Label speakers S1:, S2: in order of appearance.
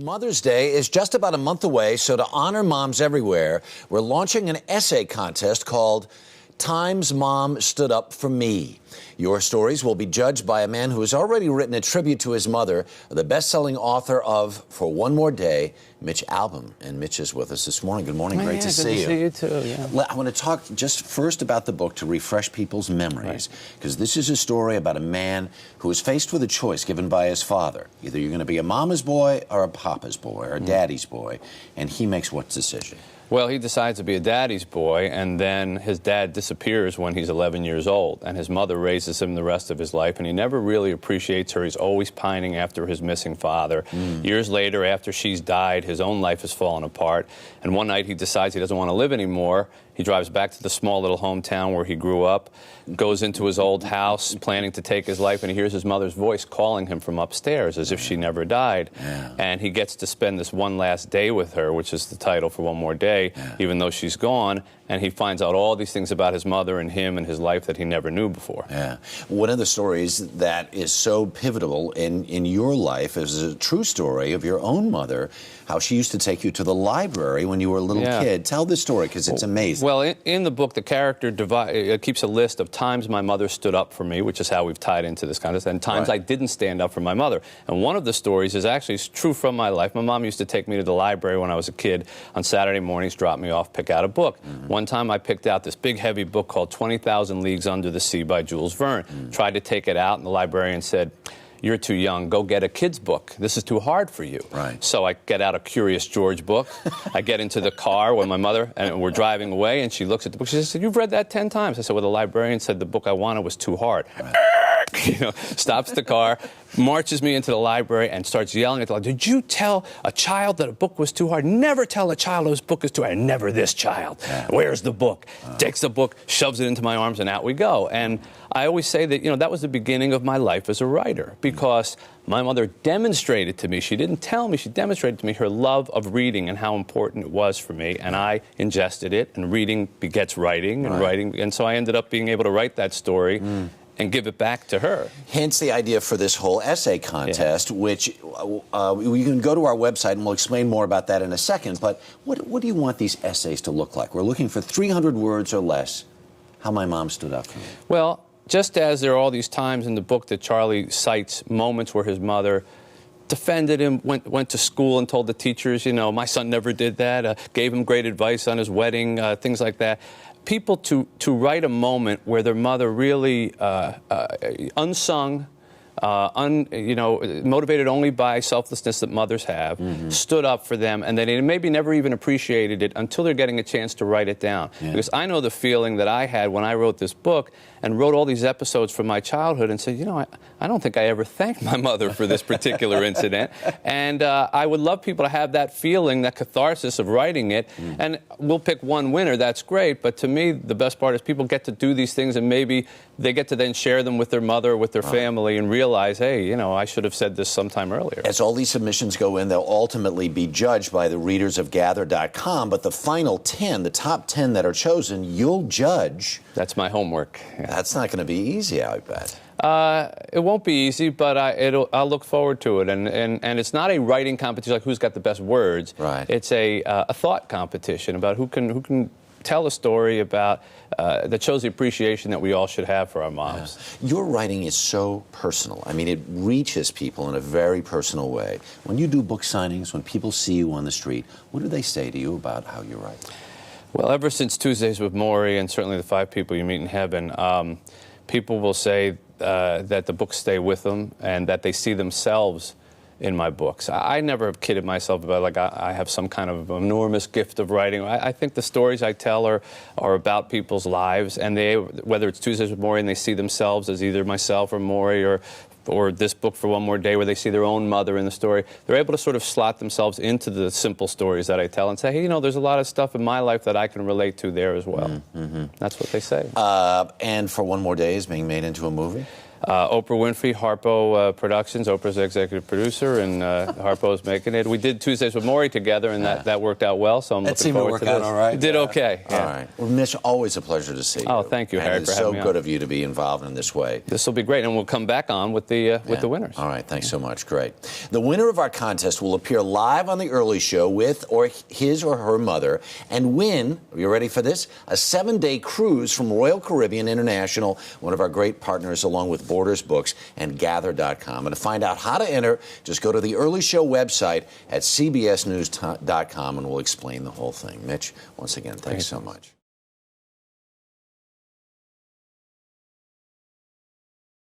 S1: Mother's Day is just about a month away, so to honor moms everywhere, we're launching an essay contest called Times Mom Stood Up For Me. Your stories will be judged by a man who has already written a tribute to his mother, the best-selling author of For One More Day, Mitch Albom. And Mitch is with us this morning. Good morning. Great to see you.
S2: Good to see you, too. Yeah.
S1: I want to talk just first about the book to refresh people's memories, because this is a story about a man who was faced with a choice given by his father. Either you're going to be a mama's boy or a papa's boy or a daddy's boy, and he makes what decision?
S2: Well, he decides to be a daddy's boy, and then his dad disappears when he's 11 years old, and his mother raises him the rest of his life, and he never really appreciates her. He's always pining after his missing father. Years later, after she's died, his own life has fallen apart, and one night he decides he doesn't want to live anymore. He drives back to the small little hometown where he grew up, goes into his old house, planning to take his life, and he hears his mother's voice calling him from upstairs as if she never died. And he gets to spend this one last day with her, which is the title for One More Day, even though she's gone, and he finds out all these things about his mother and him and his life that he never knew before.
S1: One of the stories that is so pivotal in your life is a true story of your own mother, how she used to take you to the library when you were a little kid. Tell this story, because it's amazing.
S2: Well, in the book, the character keeps a list of times my mother stood up for me, which is how we've tied into this contest, and times I didn't stand up for my mother. And one of the stories is actually true from my life. My mom used to take me to the library when I was a kid on Saturday mornings, drop me off, pick out a book. One time I picked out this big, heavy book called 20,000 Leagues Under the Sea by Jules Verne. Tried to take it out, and the librarian said, "You're too young. Go get a kid's book. This is too hard for you." So I get out a Curious George book. I get into the car with my mother, and we're driving away, and she looks at the book. She says, "You've read that 10 times. I said, "Well, the librarian said the book I wanted was too hard." Stops the car, marches me into the library, and starts yelling at the librarian, "Did you tell a child that a book was too hard? Never tell a child whose book is too hard. Never this child. Where's the book?" Takes the book, shoves it into my arms, and out we go. And I always say that, that was the beginning of my life as a writer, because my mother demonstrated to me, she didn't tell me, she demonstrated to me her love of reading and how important it was for me, and I ingested it, and reading begets writing, and writing, and so I ended up being able to write that story and give it back to her.
S1: Hence the idea for this whole essay contest, which you can go to our website, and we'll explain more about that in a second, but what do you want these essays to look like? We're looking for 300 words or less, how my mom stood up for me.
S2: Well, just as there are all these times in the book that Charlie cites moments where his mother defended him, went to school and told the teachers, my son never did that, gave him great advice on his wedding, things like that. People to write a moment where their mother really unsung, motivated only by selflessness that mothers have, stood up for them, and they maybe never even appreciated it until they're getting a chance to write it down. Because I know the feeling that I had when I wrote this book and wrote all these episodes from my childhood and said, I don't think I ever thanked my mother for this particular incident. And I would love people to have that feeling, that catharsis of writing it. And we'll pick one winner, that's great. But to me, the best part is people get to do these things, and maybe they get to then share them with their mother, with their family, and realize, hey, I should have said this sometime earlier.
S1: As all these submissions go in, they'll ultimately be judged by the readers of Gather.com, but the final 10, the top 10 that are chosen, you'll judge.
S2: That's my homework.
S1: That's not going to be easy, I bet.
S2: It won't be easy, but I'll look forward to it. And it's not a writing competition like who's got the best words. It's a thought competition about who can tell a story about that shows the appreciation that we all should have for our moms.
S1: Your writing is so personal. I mean, it reaches people in a very personal way. When you do book signings, when people see you on the street, what do they say to you about how you write?
S2: Well, ever since Tuesdays with Maury, and certainly the 5 people you meet in heaven, people will say that the books stay with them and that they see themselves in my books. I never have kidded myself about I have some kind of enormous gift of writing. I think the stories I tell are about people's lives, and whether it's Tuesdays with Maury and they see themselves as either myself or Maury, or this book For One More Day where they see their own mother in the story, they're able to sort of slot themselves into the simple stories that I tell and say, hey, there's a lot of stuff in my life that I can relate to there as well. That's what they say.
S1: And For One More Day is being made into a movie?
S2: Oprah Winfrey, Harpo Productions, Oprah's executive producer, and Harpo's making it. We did Tuesdays with Maury together, and that worked out well, so I'm looking forward to this.
S1: That seemed to work out all right?
S2: It did okay.
S1: All right. Well, Mitch, always a pleasure to see you.
S2: Oh, thank you, Harry, for having me on.
S1: It's so good of you to be involved in this way.
S2: This will be great, and we'll come back on with the winners.
S1: All right, thanks so much. Great. The winner of our contest will appear live on The Early Show with his or her mother and win, are you ready for this, a 7-day cruise from Royal Caribbean International, one of our great partners, along with Borders Books and Gather.com. And to find out how to enter, just go to the Early Show website at cbsnews.com and we'll explain the whole thing. Mitch, once again, thanks so much.